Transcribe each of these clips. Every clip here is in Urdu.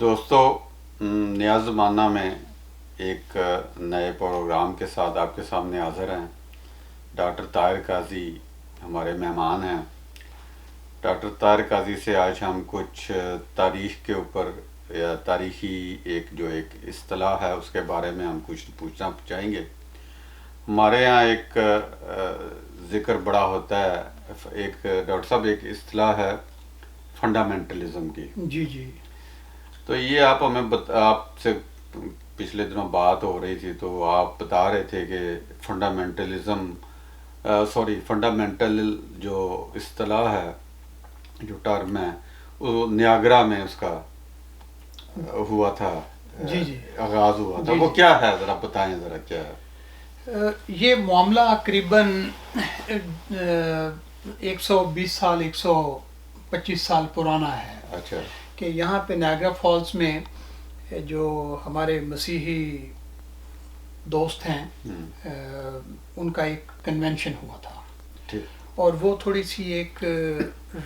دوستو، نیاز زمانہ میں ایک نئے پروگرام کے ساتھ آپ کے سامنے حاضر ہیں۔ ڈاکٹر طاہر قاضی ہمارے مہمان ہیں۔ ڈاکٹر طاہر قاضی سے آج ہم کچھ تاریخ کے اوپر یا تاریخی ایک اصطلاح ہے اس کے بارے میں ہم کچھ پوچھنا چاہیں گے۔ ہمارے یہاں ایک ذکر بڑا ہوتا ہے، ایک ڈاکٹر صاحب ایک اصطلاح ہے فنڈامنٹلزم کی۔ جی تو یہ آپ ہمیں آپ سے پچھلے دنوں بات ہو رہی تھی تو آپ بتا رہے تھے کہ فنڈامنٹل جو اصطلاح ہے، جو ٹرم ہے، وہ نیاگرا میں اس کا ہوا تھا، آغاز ہوا تھا۔ وہ کیا ہے، ذرا بتائیں ذرا کیا ہے یہ معاملہ قریباً 120 سال 125 سال پرانا ہے۔ اچھا، کہ یہاں پہ نیاگرا فالز میں جو ہمارے مسیحی دوست ہیں ان کا ایک کنونشن ہوا تھا، اور وہ تھوڑی سی ایک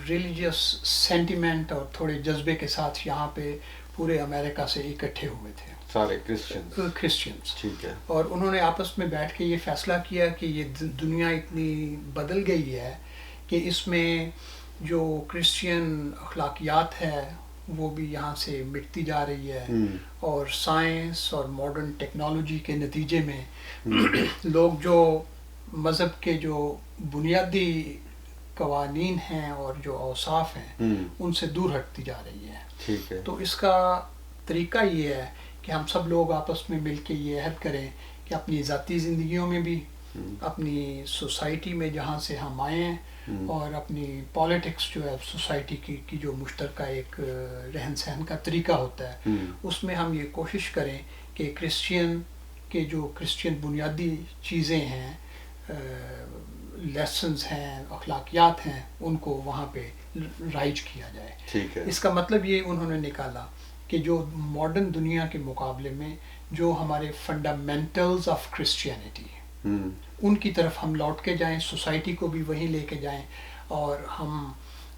ریلیجیس سینٹیمنٹ اور تھوڑے جذبے کے ساتھ یہاں پہ پورے امریکہ سے اکٹھے ہوئے تھے، سارے کرسچنز۔ ٹھیک ہے۔ اور انہوں نے آپس میں بیٹھ کے یہ فیصلہ کیا کہ یہ دنیا اتنی بدل گئی ہے کہ اس میں جو کرسچین اخلاقیات ہے وہ بھی یہاں سے مٹتی جا رہی ہے، اور سائنس اور ماڈرن ٹیکنالوجی کے نتیجے میں لوگ جو مذہب کے جو بنیادی قوانین ہیں اور جو اوصاف ہیں ان سے دور ہٹتی جا رہی ہے۔ ٹھیک ہے۔ تو اس کا طریقہ یہ ہے کہ ہم سب لوگ آپس میں مل کے یہ عہد کریں کہ اپنی ذاتی زندگیوں میں بھی، اپنی سوسائٹی میں جہاں سے ہم آئے ہیں، اور اپنی پالیٹکس جو ہے سوسائٹی کی جو مشترکہ ایک رہن سہن کا طریقہ ہوتا ہے، اس میں ہم یہ کوشش کریں کہ کرسچین بنیادی چیزیں ہیں، لیسنز ہیں، اخلاقیات ہیں، ان کو وہاں پہ رائج کیا جائے۔ ٹھیک ہے۔ اس کا مطلب یہ انہوں نے نکالا کہ جو ماڈرن دنیا کے مقابلے میں جو ہمارے فنڈامنٹلز آف کرسچینٹی ان کی طرف ہم لوٹ کے جائیں، سوسائٹی کو بھی وہیں لے کے جائیں، اور ہم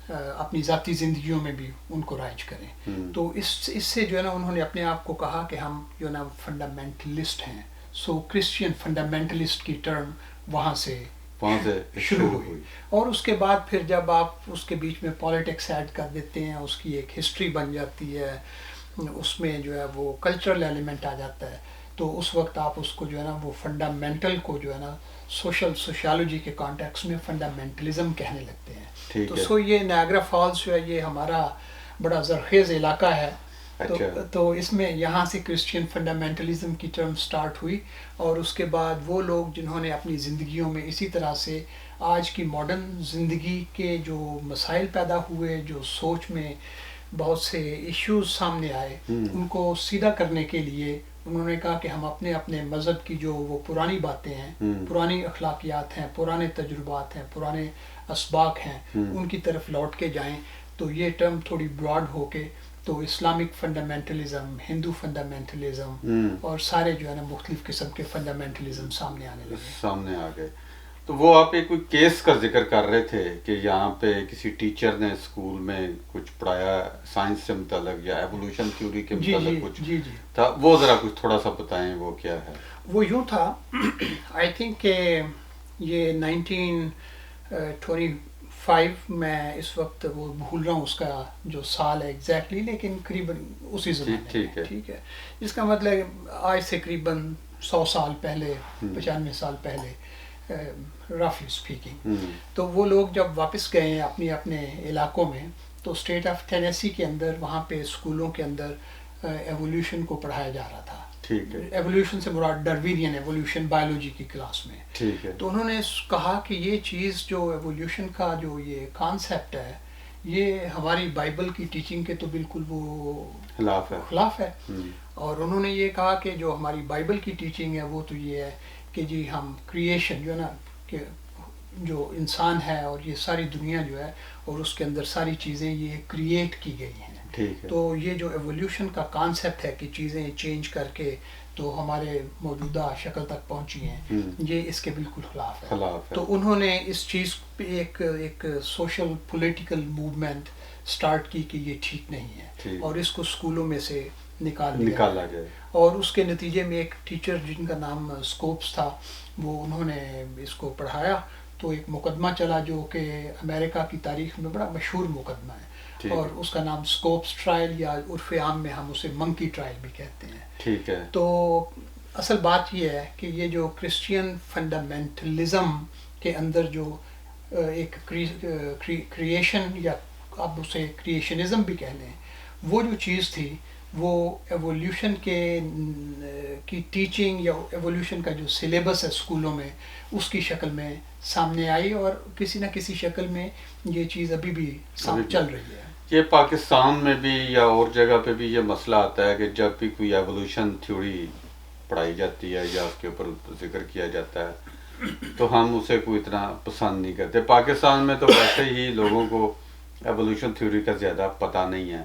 اپنی ذاتی زندگیوں میں بھی ان کو رائج کریں۔ تو اس سے جو ہے نا انہوں نے اپنے آپ کو کہا کہ ہم جو ہے نا فنڈامنٹلسٹ ہیں۔ سو کرسچین فنڈامنٹلسٹ کی ٹرم وہاں سے شروع ہوئی، اور اس کے بعد پھر جب آپ اس کے بیچ میں پالیٹکس ایڈ کر دیتے ہیں، اس کی ایک ہسٹری بن جاتی ہے، اس میں جو ہے وہ کلچرل ایلیمنٹ آ جاتا ہے، تو اس وقت آپ اس کو جو ہے نا وہ فنڈامنٹل کو جو ہے نا سوشیالوجی کے کانٹیکس میں فنڈامنٹلزم کہنے لگتے ہیں۔ تو یہ نیاگرا فالز جو ہے یہ ہمارا بڑا زرخیز علاقہ ہے۔ تو اس میں یہاں سے کرسچین فنڈامنٹلزم کی ٹرم سٹارٹ ہوئی، اور اس کے بعد وہ لوگ جنہوں نے اپنی زندگیوں میں اسی طرح سے آج کی ماڈرن زندگی کے جو مسائل پیدا ہوئے، جو سوچ میں بہت سے ایشوز سامنے آئے، ان کو سیدھا کرنے کے لیے انہوں نے کہا کہ ہم اپنے مذہب کی جو وہ پرانی باتیں ہیں، پرانی اخلاقیات ہیں، پرانے تجربات ہیں، پرانے اسباق ہیں، ان کی طرف لوٹ کے جائیں۔ تو یہ ٹرم تھوڑی براڈ ہو کے تو اسلامک فنڈامنٹلزم، ہندو فنڈامنٹلزم، اور سارے جو ہے نا مختلف قسم کے فنڈامنٹلزم سامنے آنے لگے، سامنے آ گئے۔ تو وہ آپ ایک کوئی کیس کا ذکر کر رہے تھے کہ یہاں پہ کسی ٹیچر نے اسکول میں کچھ پڑھایا سائنس سے متعلق یا ایوولوشن تھیوری کے متعلق کچھ تھا، وہ ذرا کچھ تھوڑا سا بتائیں وہ کیا ہے۔ وہ یوں تھا، آئی تھنک کہ یہ 1925 میں اس وقت وہ بھول رہا ہوں اس کا جو سال ہے ایگزیکٹلی، لیکن قریباً اسی زمانے میں، ٹھیک ہے، جس کا مطلب آج سے قریباً 100 سال پہلے، 95 سال پہلے، رفلی اسپیکنگ۔ تو وہ لوگ جب واپس گئے ہیں اپنے علاقوں میں، تو اسٹیٹ آف ٹینیسی کے اندر وہاں پہ اسکولوں کے اندر ایوولوشن کو پڑھایا جا رہا تھا۔ ایوولوشن سے مراد ڈاروینین ایوولوشن، بایولوجی کی کلاس میں۔ تو انہوں نے کہا کہ یہ چیز جو ایوولوشن کا جو یہ کانسیپٹ ہے، یہ ہماری بائبل کی ٹیچنگ کے تو بالکل وہ خلاف ہے۔ اور انہوں نے یہ کہا کہ جو ہماری بائبل کی ٹیچنگ ہے وہ تو یہ ہے کہ جی ہم کریشن جو ہے نا، کہ جو انسان ہے اور یہ ساری دنیا جو ہے اور اس کے اندر ساری چیزیں یہ کریٹ کی گئی ہیں، ٹھیک ہے. تو یہ جو ایولیوشن کا کانسیپٹ ہے کہ چیزیں چینج کر کے تو ہمارے موجودہ شکل تک پہنچی ہیں، یہ اس کے بالکل خلاف ہے. تو انہوں نے اس چیز پہ ایک سوشل پولیٹیکل موومنٹ سٹارٹ کی کہ یہ ٹھیک نہیں ہے، اور اس کو اسکولوں میں سے نکالا جائے. اور اس کے نتیجے میں ایک ٹیچر جن کا نام اسکوپس تھا، وہ انہوں نے اس کو پڑھایا، تو ایک مقدمہ چلا جو کہ امریکہ کی تاریخ میں بڑا مشہور مقدمہ ہے، اور اس کا نام اسکوپس ٹرائل، یا عرف عام میں ہم اسے منکی ٹرائل بھی کہتے ہیں. ٹھیک ہے. تو اصل بات یہ ہے کہ یہ جو کرسچین فنڈامنٹلزم کے اندر جو ایک کریشن، یا آپ اسے کریشنزم بھی کہہ لیں، وہ جو چیز تھی وہ ایولیوشن کی ٹیچنگ یا ایولیوشن کا جو سلیبس ہے اسکولوں میں، اس کی شکل میں سامنے آئی، اور کسی نہ کسی شکل میں یہ چیز ابھی بھی چل رہی ہے. یہ پاکستان میں بھی یا اور جگہ پہ بھی یہ مسئلہ آتا ہے کہ جب بھی کوئی ایولیوشن تھیوری پڑھائی جاتی ہے یا اس کے اوپر ذکر کیا جاتا ہے تو ہم اسے کوئی اتنا پسند نہیں کرتے. پاکستان میں تو ویسے ہی لوگوں کو ایولیوشن تھیوری کا زیادہ پتہ نہیں ہے.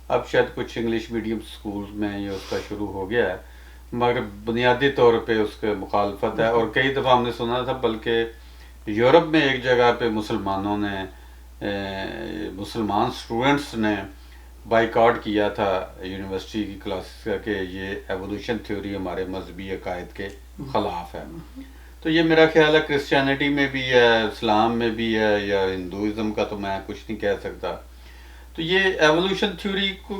اب شاید کچھ انگلش میڈیم اسکول میں یہ اس کا شروع ہو گیا ہے، مگر بنیادی طور پہ اس کے مخالفت ہے. اور کئی دفعہ ہم نے سنا تھا، بلکہ یورپ میں ایک جگہ پہ مسلمان اسٹوڈنٹس نے بائیکاٹ کیا تھا یونیورسٹی کی کلاسز کا کہ یہ ایولیوشن تھیوری ہمارے مذہبی عقائد کے خلاف ہے. تو یہ میرا خیال ہے کرسچینٹی میں بھی ہے، اسلام میں بھی ہے، یا ہندوازم کا تو میں کچھ نہیں کہہ سکتا. تو یہ ایولیوشن تھیوری کو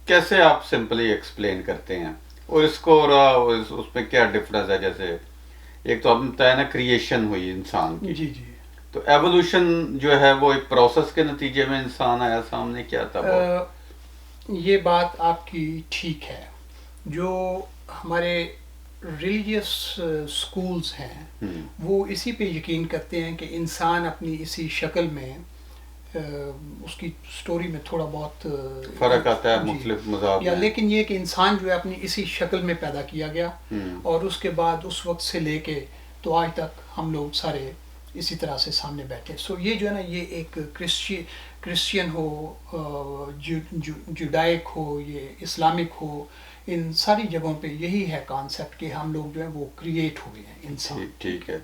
کیسے آپ سمپلی ایکسپلین کرتے ہیں، اور اس کو اور اس میں کیا ڈفرنس ہے؟ جیسے ایک تو آپ نے بتایا نا کریشن ہوئی انسان کی، جی جی، تو ایولیوشن جو ہے وہ ایک پروسیس کے نتیجے میں انسان آیا سامنے، کیا تھا وہ؟ یہ بات آپ کی ٹھیک ہے. جو ہمارے ریلیجیس سکولز ہیں وہ اسی پہ یقین کرتے ہیں کہ انسان اپنی اسی شکل میں، اس کی سٹوری میں تھوڑا بہت فرق آتا ہے مختلف مذاہب میں، لیکن یہ کہ انسان جو ہے اپنی اسی شکل میں پیدا کیا گیا، اور اس کے بعد اس وقت سے لے کے تو آج تک ہم لوگ سارے اسی طرح سے سامنے بیٹھے. سو یہ جو ہے نا، یہ ایک کرسچین ہو، جوڈائک ہو، یہ اسلامک ہو، ان ساری جگہوں پہ یہی ہے کانسیپٹ کہ ہم لوگ جو ہیں وہ کریٹ ہوئے ہیں انسان. ٹھیک ہے.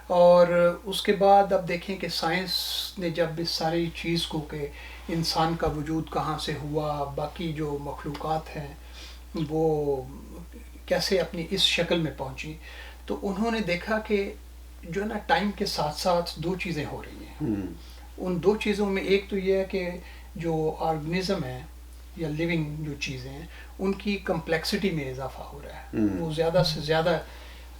اور اس کے بعد اب دیکھیں کہ سائنس نے جب اس ساری چیز کو کہ انسان کا وجود کہاں سے ہوا، باقی جو مخلوقات ہیں وہ کیسے اپنی اس شکل میں پہنچی، تو انہوں نے دیکھا کہ جو ہے نا ٹائم کے ساتھ ساتھ دو چیزیں ہو رہی ہیں. ان دو چیزوں میں ایک تو یہ ہے کہ جو آرگنزم ہے یا لیونگ جو چیزیں ہیں ان کی کمپلیکسٹی میں اضافہ ہو رہا ہے. وہ زیادہ سے زیادہ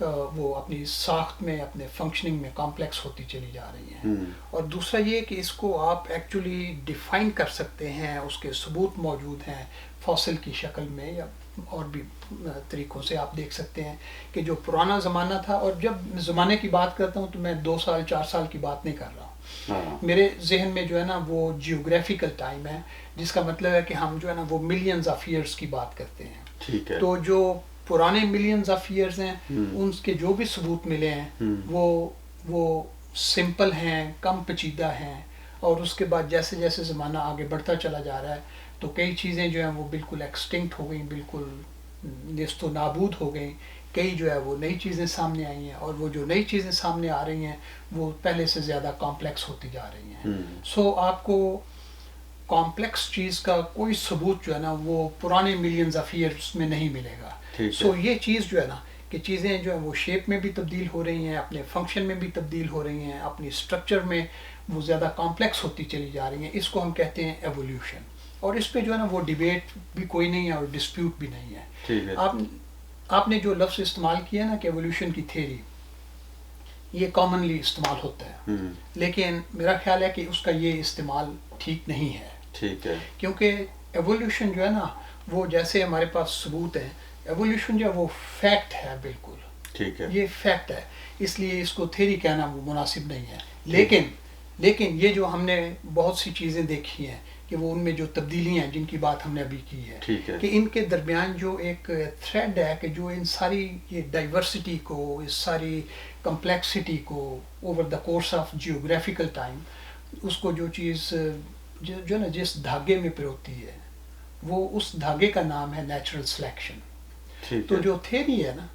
وہ اپنی ساخت میں، اپنے فنکشننگ میں کمپلیکس ہوتی چلی جا رہی ہیں. اور دوسرا یہ کہ اس کو آپ ایکچولی ڈیفائن کر سکتے ہیں، اس کے ثبوت موجود ہیں فاسل کی شکل میں، یا اور بھی طریقوں سے آپ دیکھ سکتے ہیں کہ جو پرانا زمانہ تھا، اور جب زمانے کی بات کرتا ہوں تو میں 2 سال 4 سال کی بات نہیں کر رہا ہوں. میرے ذہن میں جو ہے نا وہ جیوگرافیکل ٹائم ہے، جس کا مطلب ہے کہ ہم جو ہے نا وہ ملینز آف ایئرس کی بات کرتے ہیں. ٹھیک ہے. تو جو پرانے ملینز آف ایئرز ہیں ان کے جو بھی ثبوت ملے ہیں وہ سمپل ہیں، کم پیچیدہ ہیں. اور اس کے بعد جیسے جیسے زمانہ آگے بڑھتا چلا جا رہا ہے تو کئی چیزیں جو ہیں وہ بالکل ایکسٹنکٹ ہو گئیں، بالکل نیست و نابود ہو گئیں. کئی جو ہے وہ نئی چیزیں سامنے آئی ہیں، اور وہ جو نئی چیزیں سامنے آ رہی ہیں وہ پہلے سے زیادہ کمپلیکس ہوتی جا رہی ہیں. سو آپ کو کمپلیکس چیز کا کوئی ثبوت جو ہے نا وہ پرانے ملینز آف ایئرس میں نہیں ملے گا. سو یہ چیز جو ہے نا کہ چیزیں جو ہیں وہ شیپ میں بھی تبدیل ہو رہی ہیں، اپنے فنکشن میں بھی تبدیل ہو رہی ہیں، اپنی اسٹرکچر میں وہ زیادہ کمپلیکس ہوتی چلی جا رہی ہیں. اس کو ہم کہتے ہیں ایولیوشن. اور اس پہ جو ہے نا وہ ڈیبیٹ بھی کوئی نہیں ہے اور ڈسپیوٹ بھی نہیں ہے. آپ نے جو لفظ استعمال کیا نا کہ ایولیوشن کی تھیوری، یہ کامنلی استعمال ہوتا ہے، لیکن میرا خیال ہے کہ اس کا یہ استعمال ٹھیک نہیں ہے. ٹھیک ہے. کیونکہ ایولیوشن جو ہے نا وہ جیسے ہمارے پاس ثبوت ہے، ایولیوشن جو ہے وہ فیکٹ ہے بالکل. ٹھیک ہے. یہ فیکٹ ہے، اس لیے اس کو تھیوری کہنا وہ مناسب نہیں ہے. لیکن یہ جو ہم نے بہت سی چیزیں دیکھی ہیں کہ وہ ان میں جو تبدیلیاں ہیں جن کی بات ہم نے ابھی کی ہے کہ ان کے درمیان جو ایک تھریڈ ہے کہ جو ان ساری یہ ڈائیورسٹی کو، اس ساری کمپلیکسٹی کو over the course of geographical time, اس کو جو چیز جو نا جس دھاگے میں پروتی ہے وہ اس دھاگے کا نام ہے نیچرل سلیکشن. ٹھیک تو ہے. جو تھیری ہے نا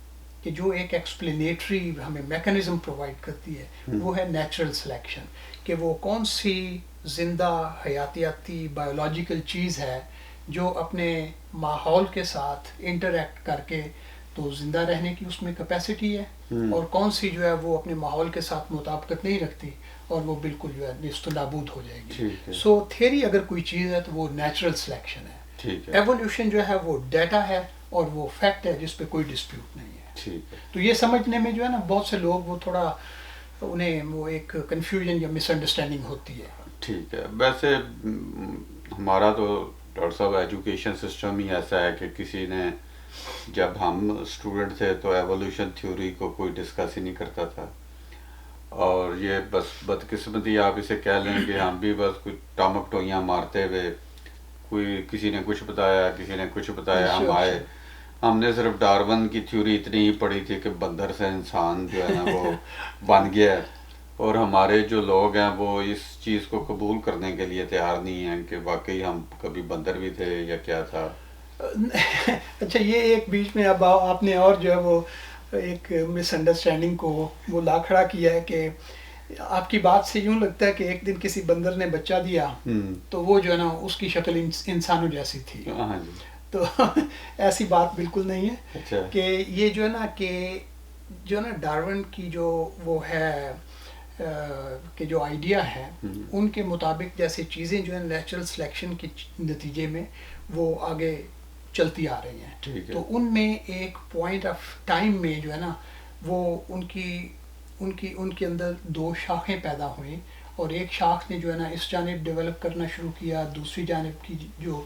کہ جو ایک ایکسپلینیٹری ہمیں میکانزم پرووائڈ کرتی ہے وہ ہے نیچرل سلیکشن, کہ وہ کون سی زندہ حیاتیاتی بایولوجیکل چیز ہے جو اپنے ماحول کے ساتھ انٹریکٹ کر کے تو زندہ رہنے کی اس میں کیپیسٹی ہے, اور کون سی جو ہے وہ اپنے ماحول کے ساتھ مطابقت نہیں رکھتی اور وہ بالکل جو ہے نیست و نابود ہو جائے گی. ٹھیک ہے. سو تھیری اگر کوئی چیز ہے تو وہ نیچرل سلیکشن ہے. ٹھیک ہے. ایولیوشن جو ہے وہ ڈیٹا ہے اور وہ فیکٹ ہے جس پہ کوئی ڈسپیوٹ نہیں ہے. ٹھیک ہے. تو یہ سمجھنے میں جو ہے نا بہت سے لوگ وہ تھوڑا انہیں وہ ایک کنفیوژن یا مس انڈرسٹینڈنگ ہوتی ہے. ٹھیک ہے. ویسے ہمارا تو ڈاکٹر صاحب ایجوکیشن سسٹم ہی ایسا ہے کہ کسی نے, جب ہم اسٹوڈنٹ تھے تو ایولیوشن تھیوری کو کوئی ڈسکس ہی نہیں کرتا تھا, اور یہ بس بدقسمتی آپ اسے کہہ لیں کہ ہم بھی بس کچھ ٹامک ٹوئیاں مارتے ہوئے, کوئی کسی نے کچھ بتایا کسی نے کچھ بتایا, ہم آئے, ہم نے صرف ڈارون کی تھیوری اتنی ہی پڑھی تھی کہ بندر سے انسان جو ہے نا وہ بن گیا ہے, اور ہمارے جو لوگ ہیں وہ اس چیز کو قبول کرنے کے لیے تیار نہیں ہیں کہ واقعی ہم کبھی بندر بھی تھے یا کیا تھا. اچھا, یہ ایک بیچ میں اب آپ نے اور جو ہے وہ ایک مس انڈرسٹینڈنگ کو وہ لا کھڑا کیا ہے کہ آپ کی بات سے یوں لگتا ہے کہ ایک دن کسی بندر نے بچہ دیا تو وہ جو ہے نا اس کی شکل انسانوں جیسی تھی. ہاں جی. تو ایسی بات بالکل نہیں ہے. اچھا. کہ یہ جو ہے نا کہ جو نا ڈارون کی جو وہ ہے کہ جو آئیڈیا ہے ان کے مطابق جیسے چیزیں جو ہیں نیچرل سلیکشن کے نتیجے میں وہ آگے چلتی آ رہی ہیں, تو ان میں ایک پوائنٹ آف ٹائم میں جو ہے نا وہ ان کے اندر دو شاخیں پیدا ہوئیں, اور ایک شاخ نے جو ہے نا اس جانب ڈیولپ کرنا شروع کیا, دوسری جانب کی جو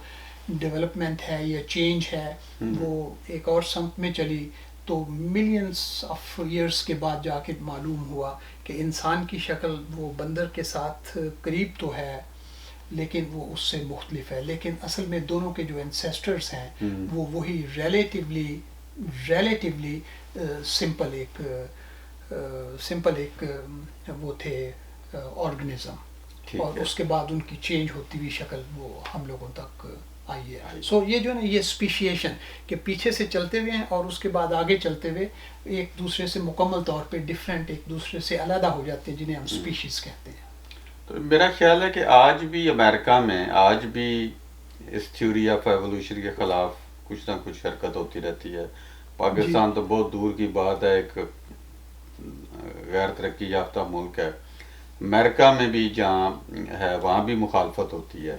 ڈیولپمنٹ ہے یا چینج ہے وہ ایک اور سمت میں چلی. تو ملینس آف ایئرس کے بعد جا کے معلوم ہوا کہ انسان کی شکل وہ بندر کے ساتھ قریب تو ہے لیکن وہ اس سے مختلف ہے, لیکن اصل میں دونوں کے جو انسیسٹرز ہیں وہ وہی ریلیٹیولی سمپل ایک وہ تھے آرگنزم, اور اس کے بعد ان کی چینج ہوتی ہوئی شکل وہ ہم لوگوں تک آئی ہے. سو یہ جو ہے نا یہ اسپیشیشن کہ پیچھے سے چلتے ہوئے ہیں اور اس کے بعد آگے چلتے ہوئے ایک دوسرے سے مکمل طور پہ ڈفرینٹ, ایک دوسرے سے علیحدہ ہو جاتے ہیں, جنہیں ہم اسپیشیز کہتے ہیں. تو میرا خیال ہے کہ آج بھی امریکہ میں آج بھی اس تھیوری آف ایولیوشن کے خلاف کچھ نہ کچھ حرکت ہوتی رہتی ہے. پاکستان تو بہت دور کی بات ہے, ایک غیر ترقی یافتہ ملک ہے. امریکہ میں بھی جہاں ہے وہاں بھی مخالفت ہوتی ہے.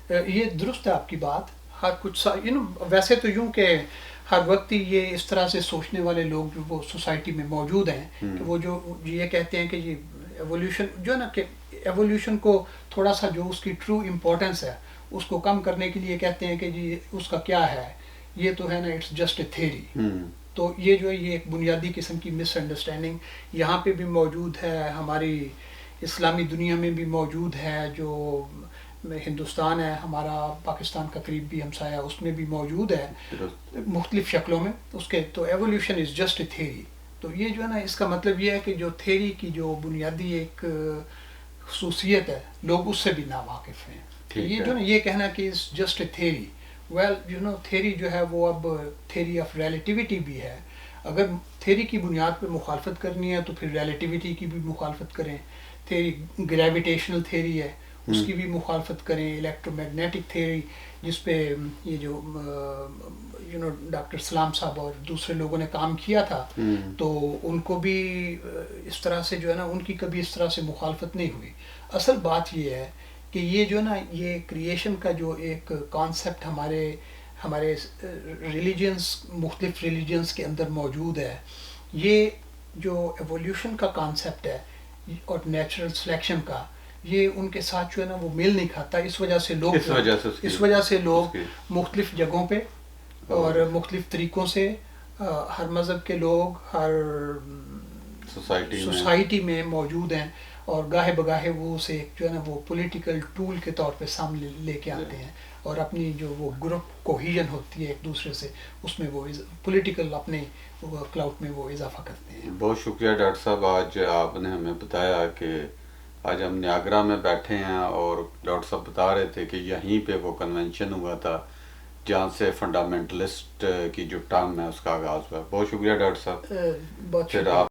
یہ درست ہے آپ کی بات. ہر کچھ ویسے تو یوں کہ ہر وقت ہی یہ اس طرح سے سوچنے والے لوگ جو وہ سوسائٹی میں موجود ہیں کہ وہ جو یہ کہتے ہیں کہ یہ ایولیوشن جو ہے نا کہ ایولیوشن کو تھوڑا سا جو اس کی ٹرو امپورٹنس ہے اس کو کم کرنے کے لیے کہتے ہیں کہ جی اس کا کیا ہے, یہ تو ہے نا اٹس جسٹ اے تھیری. تو یہ جو ہے یہ ایک بنیادی قسم کی مس انڈرسٹینڈنگ یہاں پہ بھی موجود ہے, ہماری اسلامی دنیا میں بھی موجود ہے, جو ہندوستان ہے ہمارا, پاکستان کا قریب بھی ہمسایہ, اس میں بھی موجود ہے مختلف شکلوں میں اس کے. تو evolution is just a theory. تو یہ جو ہے نا اس کا مطلب یہ ہے کہ جو تھیری کی جو بنیادی ایک خصوصیت ہے لوگ اس سے بھی ناواقف ہیں. یہ جو نا یہ کہنا کہ is just a theory, well you know theory جو ہے وہ اب تھیری آف ریلیٹیوٹی بھی ہے. اگر تھیری کی بنیاد پہ مخالفت کرنی ہے تو پھر ریلیٹیوٹی کی بھی مخالفت کریں. تھیری گریویٹیشنل تھیری ہے اس کی بھی مخالفت کریں. الیکٹرو میگنیٹک تھیری جس پہ یہ جو یو نو ڈاکٹر سلام صاحب اور دوسرے لوگوں نے کام کیا تھا تو ان کو بھی اس طرح سے جو ہے نا ان کی کبھی اس طرح سے مخالفت نہیں ہوئی. اصل بات یہ ہے کہ یہ جو نا یہ کریشن کا جو ایک کانسیپٹ ہمارے ریلیجنس مختلف ریلیجنس کے اندر موجود ہے, یہ جو ایولیوشن کا کانسیپٹ ہے اور نیچرل سلیکشن کا, یہ ان کے ساتھ جو ہے نا وہ میل نہیں کھاتا. اس وجہ سے لوگ مختلف جگہوں پہ اور مختلف طریقوں سے ہر مذہب کے لوگ ہر سوسائٹی میں موجود ہیں, اور گاہے بگاہے وہ اسے جو ہے نا وہ پولیٹیکل ٹول کے طور پہ سامنے لے کے آتے ہیں, اور اپنی جو وہ گروپ کوہیژن ہوتی ہے ایک دوسرے سے اس میں وہ پولیٹیکل اپنے کلاؤٹ میں وہ اضافہ کرتے ہیں. بہت شکریہ ڈاکٹر صاحب, آج آپ نے ہمیں بتایا کہ آج ہم نیاگرا میں بیٹھے ہیں اور ڈاکٹر صاحب بتا رہے تھے کہ یہیں پہ وہ کنونشن ہوا تھا جہاں سے فنڈامنٹلسٹ کی جو ٹرم ہے اس کا آغاز ہوا. بہت شکریہ ڈاکٹر صاحب. بہت پھر شکریہ. آپ